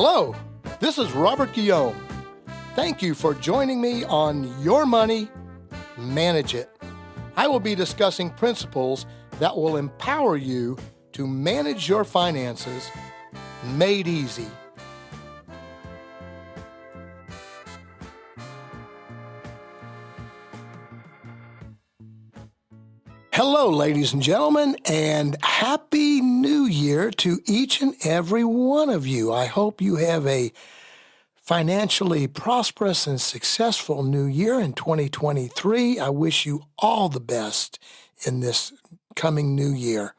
Hello, this is Robert Guillaume. Thank you for joining me on Your Money, Manage It. I will be discussing principles that will empower you to manage your finances made easy. Hello, ladies and gentlemen, and Happy New Year to each and every one of you. I hope you have a financially prosperous and successful new year in 2023. I wish you all the best in this coming new year.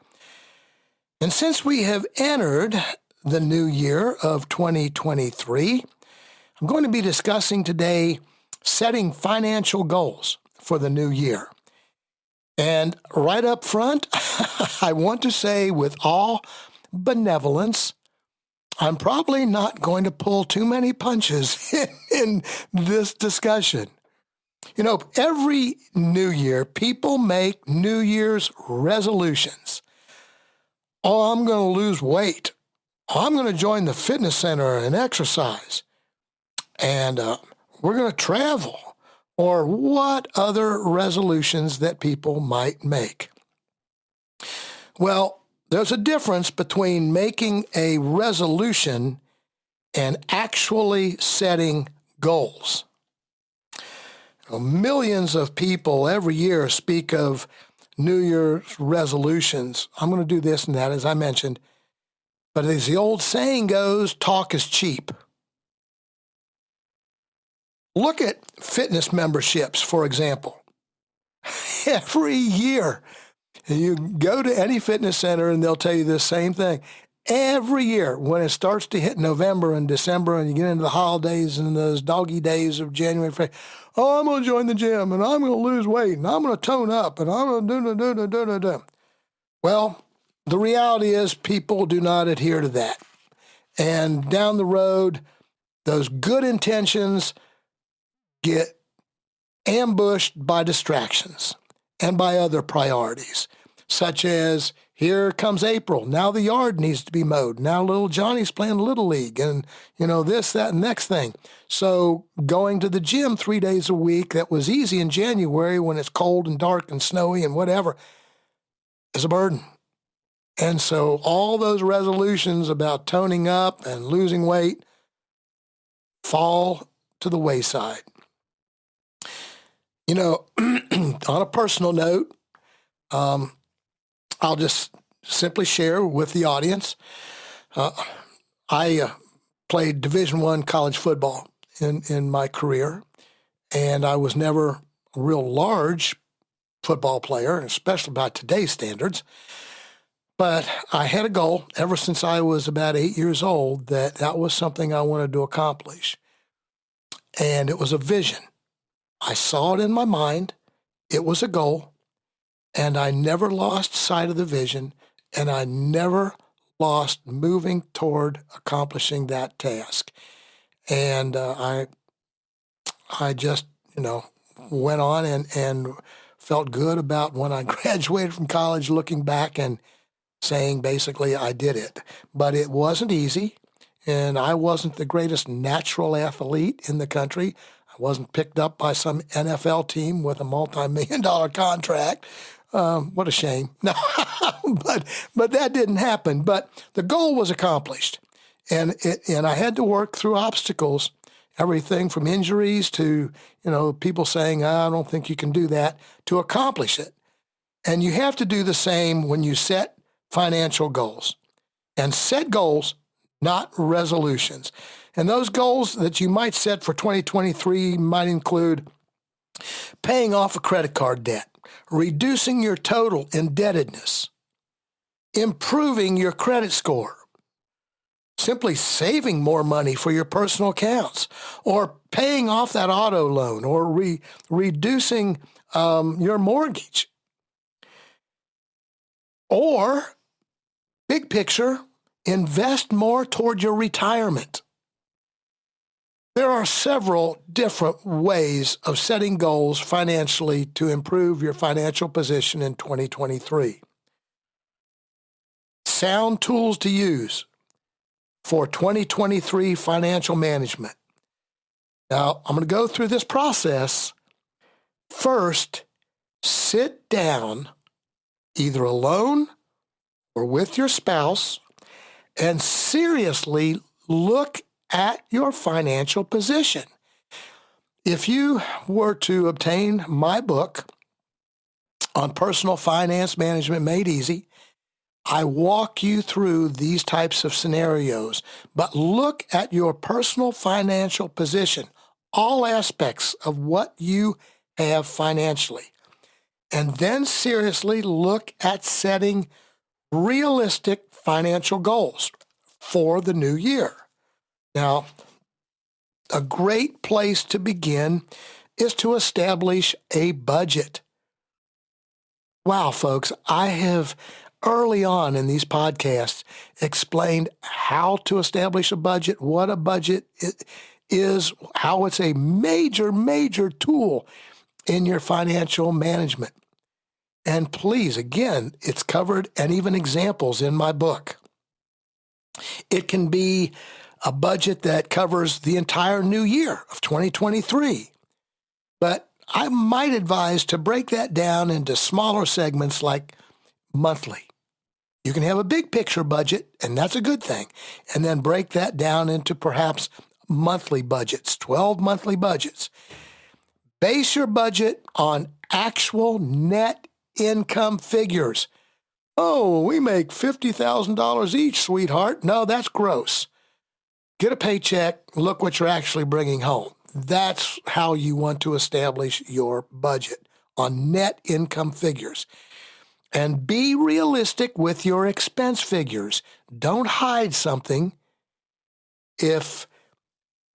And since we have entered the new year of 2023, I'm going to be discussing today setting financial goals for the new year. And right up front, I want to say with all benevolence, I'm probably not going to pull too many punches in this discussion. You know, every new year, people make New Year's resolutions. Oh, I'm going to lose weight. I'm going to join the fitness center and exercise. And we're going to travel. Or what other resolutions that people might make. Well, there's a difference between making a resolution and actually setting goals. Millions of people every year speak of New Year's resolutions. I'm going to do this and that, as I mentioned. But as the old saying goes, talk is cheap. Look at fitness memberships, for example. Every year, you go to any fitness center and they'll tell you the same thing. Every year, when it starts to hit November and December and you get into the holidays and those doggy days of January, February, oh, I'm going to join the gym and I'm going to lose weight and I'm going to tone up and I'm going to do. Well, the reality is people do not adhere to that. And down the road, those good intentions get ambushed by distractions and by other priorities, such as here comes April. Now the yard needs to be mowed. Now little Johnny's playing Little League and, this, that, and next thing. So going to the gym 3 days a week that was easy in January when it's cold and dark and snowy and whatever is a burden. And so all those resolutions about toning up and losing weight fall to the wayside. On a personal note, I'll just simply share with the audience. I played Division I college football in my career, and I was never a real large football player, especially by today's standards. But I had a goal ever since I was about 8 years old that was something I wanted to accomplish. And it was a vision. I saw it in my mind. It was a goal, and I never lost sight of the vision, and I never lost moving toward accomplishing that task. And I just, went on and felt good about when I graduated from college, looking back and saying basically I did it. But it wasn't easy, and I wasn't the greatest natural athlete in the country. I wasn't picked up by some NFL team with a multi-million-dollar contract. What a shame. No, but that didn't happen. But the goal was accomplished, and I had to work through obstacles, everything from injuries to people saying, I don't think you can do that, to accomplish it. And you have to do the same when you set financial goals, and set goals, not resolutions. And those goals that you might set for 2023 might include paying off a credit card debt, reducing your total indebtedness, improving your credit score, simply saving more money for your personal accounts, or paying off that auto loan, or reducing your mortgage. Or, big picture, invest more toward your retirement. There are several different ways of setting goals financially to improve your financial position in 2023. Sound tools to use. for 2023 financial management. Now, I'm going to go through this process. First, sit down, either alone or with your spouse, and seriously look at your financial position. If you were to obtain my book on personal finance management made easy, I walk you through these types of scenarios, but look at your personal financial position, all aspects of what you have financially, and then seriously look at setting realistic financial goals for the new year. Now, a great place to begin is to establish a budget. Wow, folks, I have early on in these podcasts explained how to establish a budget, what a budget is, how it's a major, major tool in your financial management. And please, again, it's covered and even examples in my book. It can be a budget that covers the entire new year of 2023. But I might advise to break that down into smaller segments like monthly. You can have a big picture budget, and that's a good thing, and then break that down into perhaps monthly budgets, 12 monthly budgets. Base your budget on actual net income figures. Oh, we make $50,000 each, sweetheart. No, that's gross. Get a paycheck, look what you're actually bringing home. That's how you want to establish your budget, on net income figures. And be realistic with your expense figures. Don't hide something. If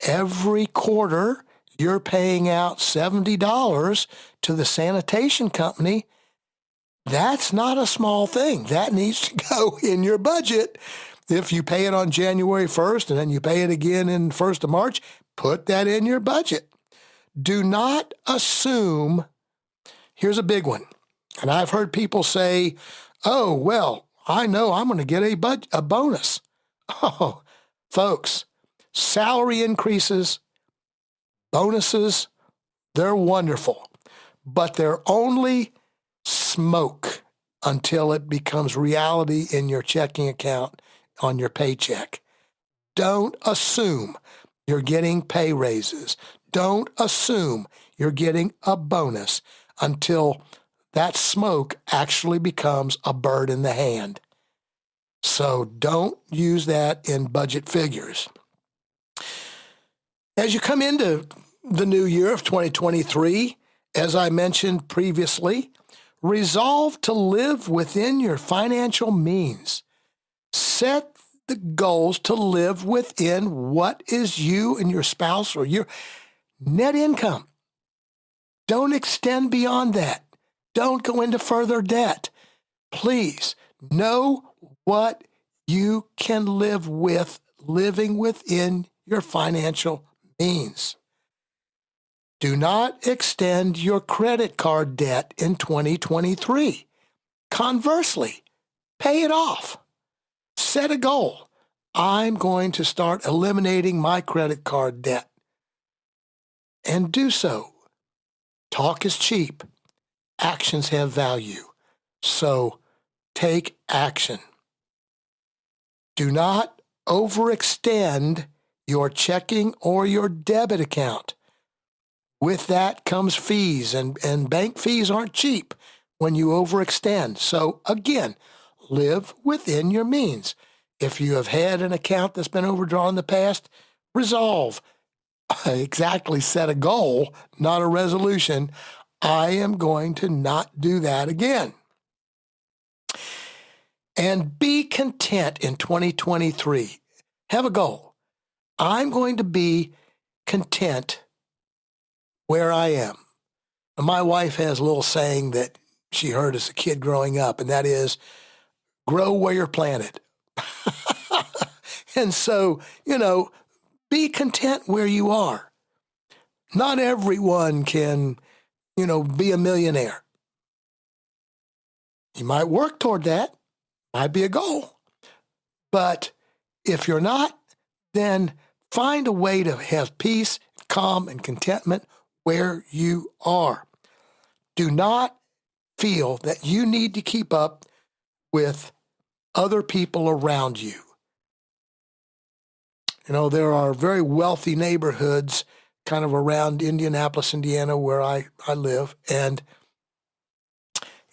every quarter you're paying out $70 to the sanitation company, that's not a small thing. That needs to go in your budget. If you pay it on January 1st and then you pay it again in 1st of March, put that in your budget. Do not assume, here's a big one. And I've heard people say, oh, well, I know I'm going to get a bonus. Oh, folks, salary increases, bonuses, they're wonderful, but they're only smoke until it becomes reality in your checking account on your paycheck. Don't assume you're getting pay raises. Don't assume you're getting a bonus until that smoke actually becomes a bird in the hand. So don't use that in budget figures. As you come into the new year of 2023, as I mentioned previously, resolve to live within your financial means. Set the goals to live within what is you and your spouse or your net income. Don't extend beyond that. Don't go into further debt. Please know what you can live with, living within your financial means. Do not extend your credit card debt in 2023. Conversely, pay it off. Set a goal. I'm going to start eliminating my credit card debt. And do so. Talk is cheap. Actions have value. So take action. Do not overextend your checking or your debit account. With that comes fees, and bank fees aren't cheap when you overextend. So again, live within your means. If you have had an account that's been overdrawn in the past, resolve. Exactly, set a goal, not a resolution. I am going to not do that again. And be content in 2023. Have a goal. I'm going to be content where I am. My wife has a little saying that she heard as a kid growing up, and that is, grow where you're planted. And so, be content where you are. Not everyone can, be a millionaire. You might work toward that, might be a goal. But If you're not, then find a way to have peace, calm, and contentment where you are. Do not feel that you need to keep up with other people around you. You know, there are very wealthy neighborhoods kind of around Indianapolis, Indiana, where I live. And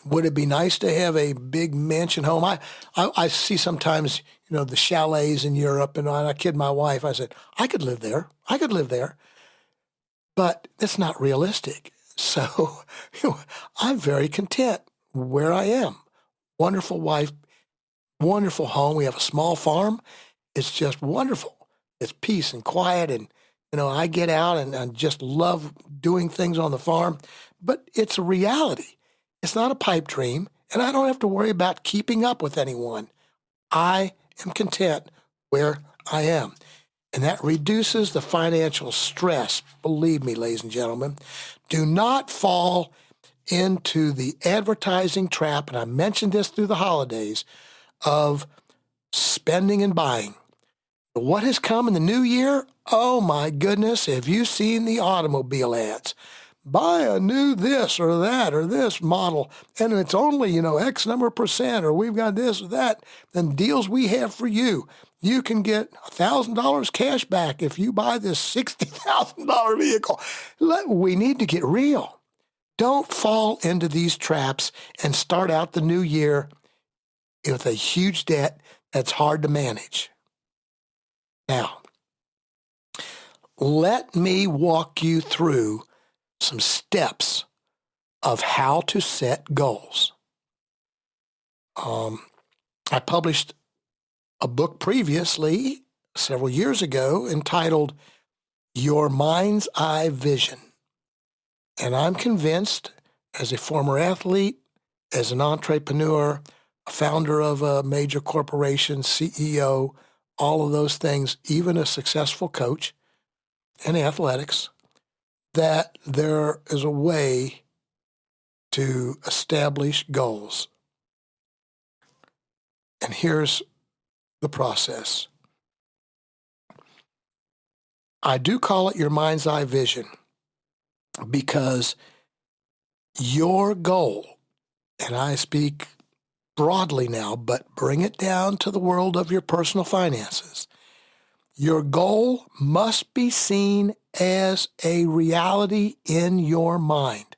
would it be nice to have a big mansion home? I see sometimes, you know, the chalets in Europe, and I kid my wife. I said, I could live there. I could live there. But it's not realistic. So I'm very content where I am. Wonderful wife, wonderful home. We have a small farm. It's just wonderful. It's peace and quiet. And, you know, I get out and I just love doing things on the farm. But it's a reality. It's not a pipe dream. And I don't have to worry about keeping up with anyone. I am content where I am. And that reduces the financial stress. Believe me, ladies and gentlemen, do not fall into the advertising trap, and I mentioned this through the holidays, of spending and buying. What has come in the new year? Oh my goodness, have you seen the automobile ads? Buy a new this or that or this model, and it's only, you know, X number of percent, or we've got this or that, and deals we have for you. You can get $1,000 cash back if you buy this $60,000 vehicle. We need to get real. Don't fall into these traps and start out the new year with a huge debt that's hard to manage. Now, let me walk you through some steps of how to set goals. I published a book previously, several years ago, entitled Your Mind's Eye Vision. And I'm convinced, as a former athlete, as an entrepreneur, a founder of a major corporation, CEO, all of those things, even a successful coach in athletics, that there is a way to establish goals. And here's the process. I do call it your mind's eye vision because your goal, and I speak broadly now, but bring it down to the world of your personal finances. Your goal must be seen as a reality in your mind.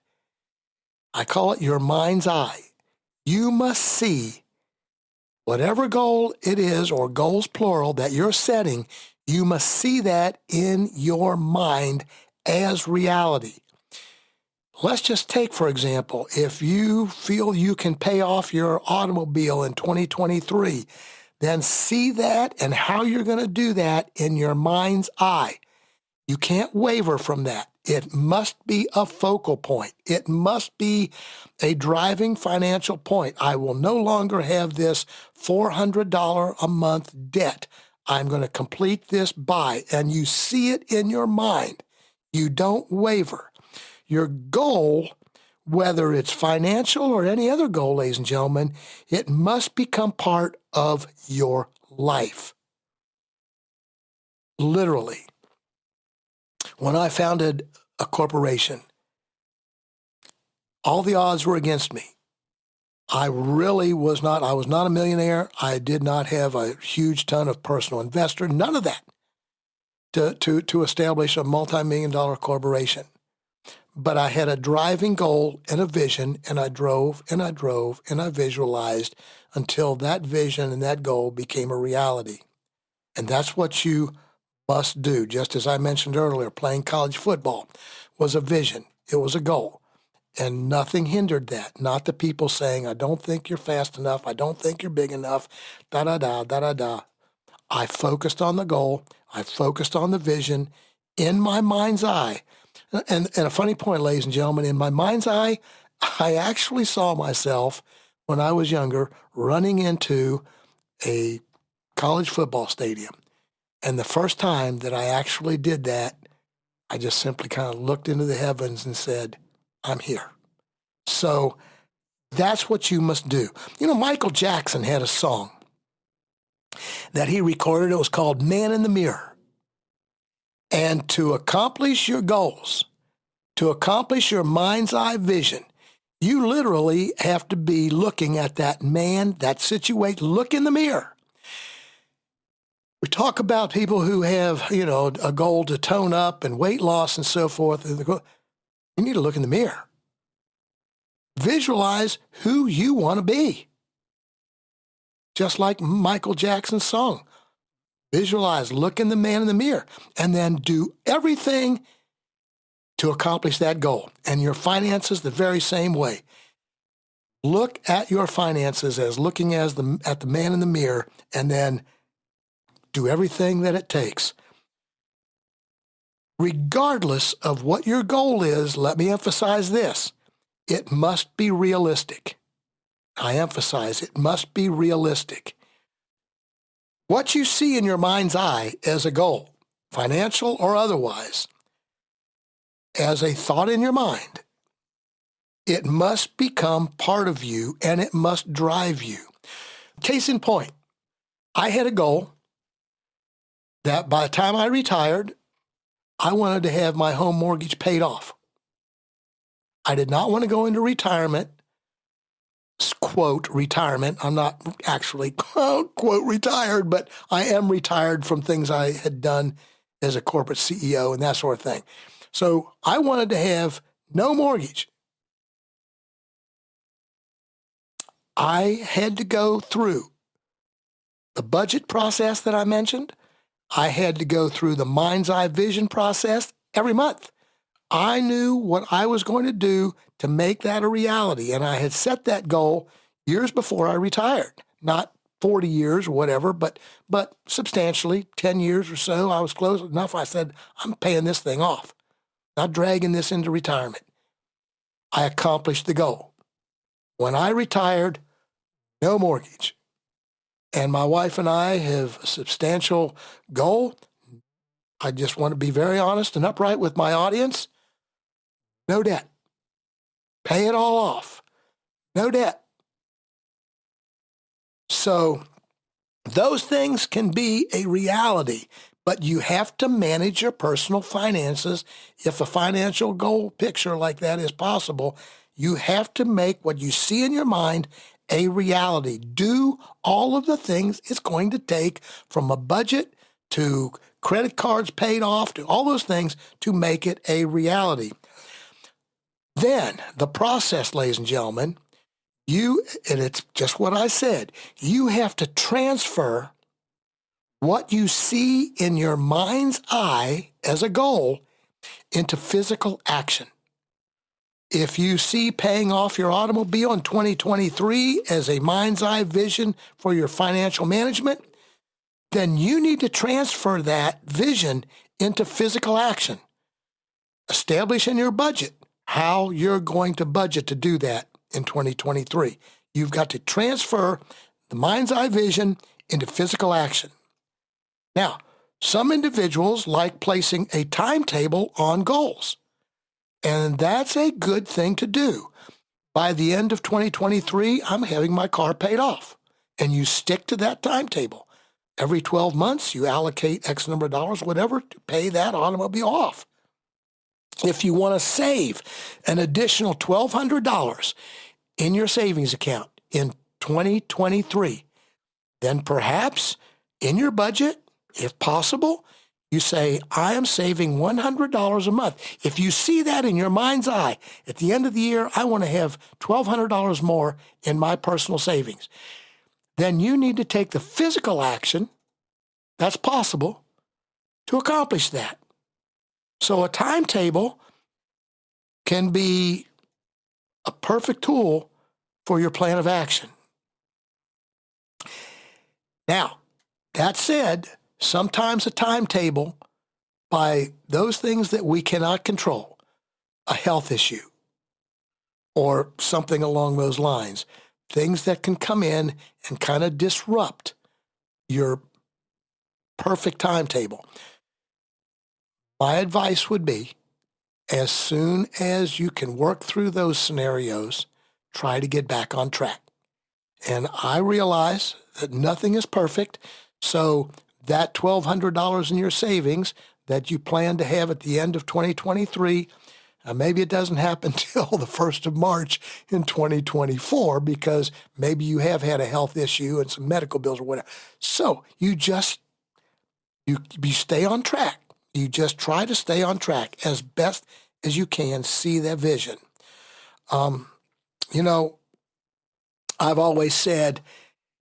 I call it your mind's eye. You must see whatever goal it is, or goals plural, that you're setting, you must see that in your mind as reality. Let's just take, for example, if you feel you can pay off your automobile in 2023, then see that and how you're going to do that in your mind's eye. You can't waver from that. It must be a focal point. It must be a driving financial point. I will no longer have this $400 a month debt. I'm going to complete this buy. And you see it in your mind. You don't waver. Your goal, whether it's financial or any other goal, ladies and gentlemen, it must become part of your life. Literally. When I founded a corporation, all the odds were against me. I was not a millionaire. I did not have a huge ton of personal investor, none of that to establish a multi-million-dollar corporation. But I had a driving goal and a vision, and I drove and I drove and I visualized until that vision and that goal became a reality. And that's what you must do. Just as I mentioned earlier, playing college football was a vision. It was a goal. And nothing hindered that. Not the people saying, I don't think you're fast enough. I don't think you're big enough. Da-da-da, da-da-da. I focused on the goal. I focused on the vision in my mind's eye. And a funny point, ladies and gentlemen, in my mind's eye, I actually saw myself when I was younger running into a college football stadium. And the first time that I actually did that, I just simply kind of looked into the heavens and said, I'm here. So that's what you must do. You know, Michael Jackson had a song that he recorded. It was called Man in the Mirror. And to accomplish your goals, to accomplish your mind's eye vision, you literally have to be looking at that man, that situation. Look in the mirror. We talk about people who have, a goal to tone up and weight loss and so forth. You need to look in the mirror. Visualize who you want to be. Just like Michael Jackson's song. Visualize, look in the man in the mirror, and then do everything to accomplish that goal. And your finances the very same way. Look at your finances as looking at the man in the mirror, and then do everything that it takes. Regardless of what your goal is, let me emphasize this. It must be realistic. I emphasize it must be realistic. What you see in your mind's eye as a goal, financial or otherwise, as a thought in your mind, it must become part of you and it must drive you. Case in point, I had a goal that by the time I retired, I wanted to have my home mortgage paid off. I did not want to go into retirement, quote, retirement. I'm not actually, quote, retired, but I am retired from things I had done as a corporate CEO and that sort of thing. So I wanted to have no mortgage. I had to go through the budget process that I mentioned. I had to go through the mind's eye vision process every month. I knew what I was going to do to make that a reality, and I had set that goal years before I retired. Not 40 years or whatever, but substantially 10 years or so. I was close enough. I said, I'm paying this thing off, not dragging this into retirement. I accomplished the goal. When I retired, no mortgage. And my wife and I have a substantial goal. I just want to be very honest and upright with my audience. No debt. Pay it all off. No debt. So those things can be a reality, but you have to manage your personal finances. If a financial goal picture like that is possible, you have to make what you see in your mind a reality. Do all of the things it's going to take, from a budget to credit cards paid off to all those things, to make it a reality. Then the process, ladies and gentlemen, and it's just what I said, you have to transfer what you see in your mind's eye as a goal into physical action. If you see paying off your automobile in 2023 as a mind's eye vision for your financial management, then you need to transfer that vision into physical action. Establish in your budget how you're going to budget to do that in 2023. You've got to transfer the mind's eye vision into physical action. Now, some individuals like placing a timetable on goals, and that's a good thing to do. By the end of 2023, I'm having my car paid off, and you stick to that timetable. Every 12 months, you allocate X number of dollars, whatever, to pay that automobile off. If you want to save an additional $1,200 in your savings account in 2023, then perhaps in your budget, if possible, you say, I am saving $100 a month. If you see that in your mind's eye, at the end of the year, I want to have $1,200 more in my personal savings. Then you need to take the physical action that's possible to accomplish that. So a timetable can be a perfect tool for your plan of action. Now, that said, sometimes a timetable, by those things that we cannot control, a health issue or something along those lines, things that can come in and kind of disrupt your perfect timetable. My advice would be, as soon as you can work through those scenarios, try to get back on track. And I realize that nothing is perfect. So that $1,200 in your savings that you plan to have at the end of 2023, maybe it doesn't happen till the 1st of March in 2024 because maybe you have had a health issue and some medical bills or whatever. So you stay on track. You just try to stay on track as best as you can, see that vision. I've always said,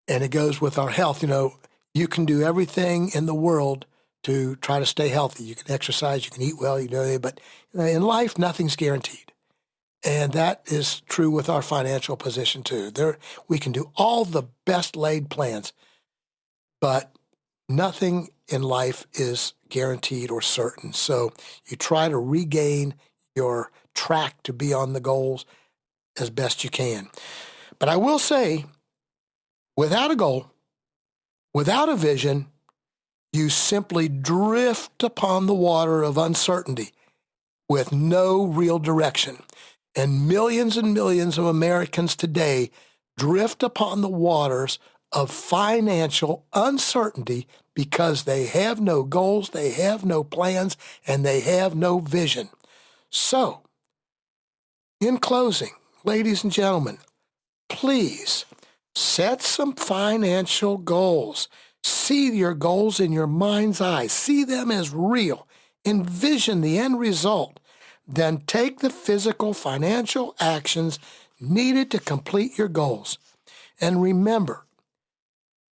and it goes with our health, you can do everything in the world to try to stay healthy. You can exercise, you can eat well, but in life, nothing's guaranteed. And that is true with our financial position too. We can do all the best laid plans, but nothing in life is guaranteed or certain. So you try to regain your track to be on the goals as best you can. But I will say, without a goal, without a vision, you simply drift upon the water of uncertainty with no real direction. And millions of Americans today drift upon the waters of financial uncertainty because they have no goals, they have no plans, and they have no vision. So, in closing, ladies and gentlemen, please set some financial goals. See your goals in your mind's eye. See them as real. Envision the end result. Then take the physical, financial actions needed to complete your goals. And remember,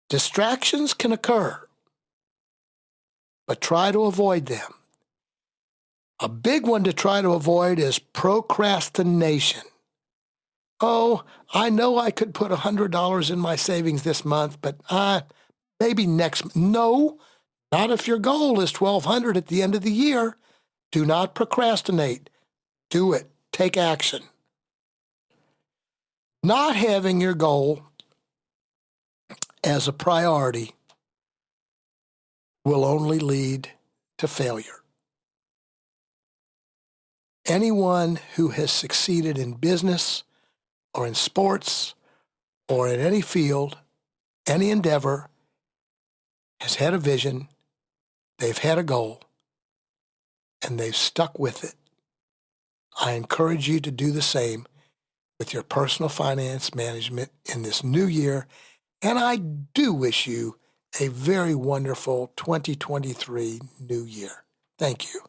distractions can occur, but try to avoid them. A big one to try to avoid is procrastination. Oh, I know I could put $100 in my savings this month, but maybe next. No, not if your goal is $1,200 at the end of the year. Do not procrastinate. Do it. Take action. Not having your goal as a priority will only lead to failure. Anyone who has succeeded in business or in sports or in any field, any endeavor, has had a vision, they've had a goal, and they've stuck with it. I encourage you to do the same with your personal finance management in this new year, and I do wish you a very wonderful 2023 new year. Thank you.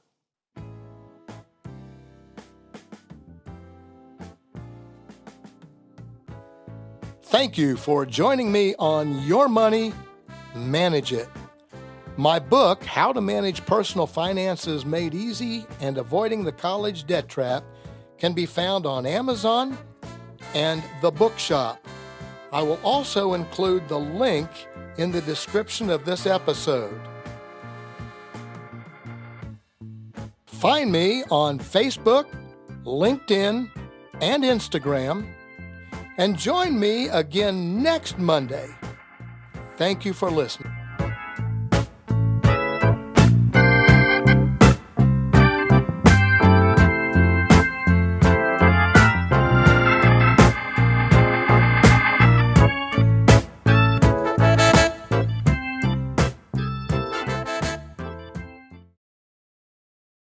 Thank you for joining me on Your Money, Manage It. My book, How to Manage Personal Finances Made Easy and Avoiding the College Debt Trap, can be found on Amazon and the Bookshop. I will also include the link in the description of this episode. Find me on Facebook, LinkedIn, and Instagram, and join me again next Monday. Thank you for listening.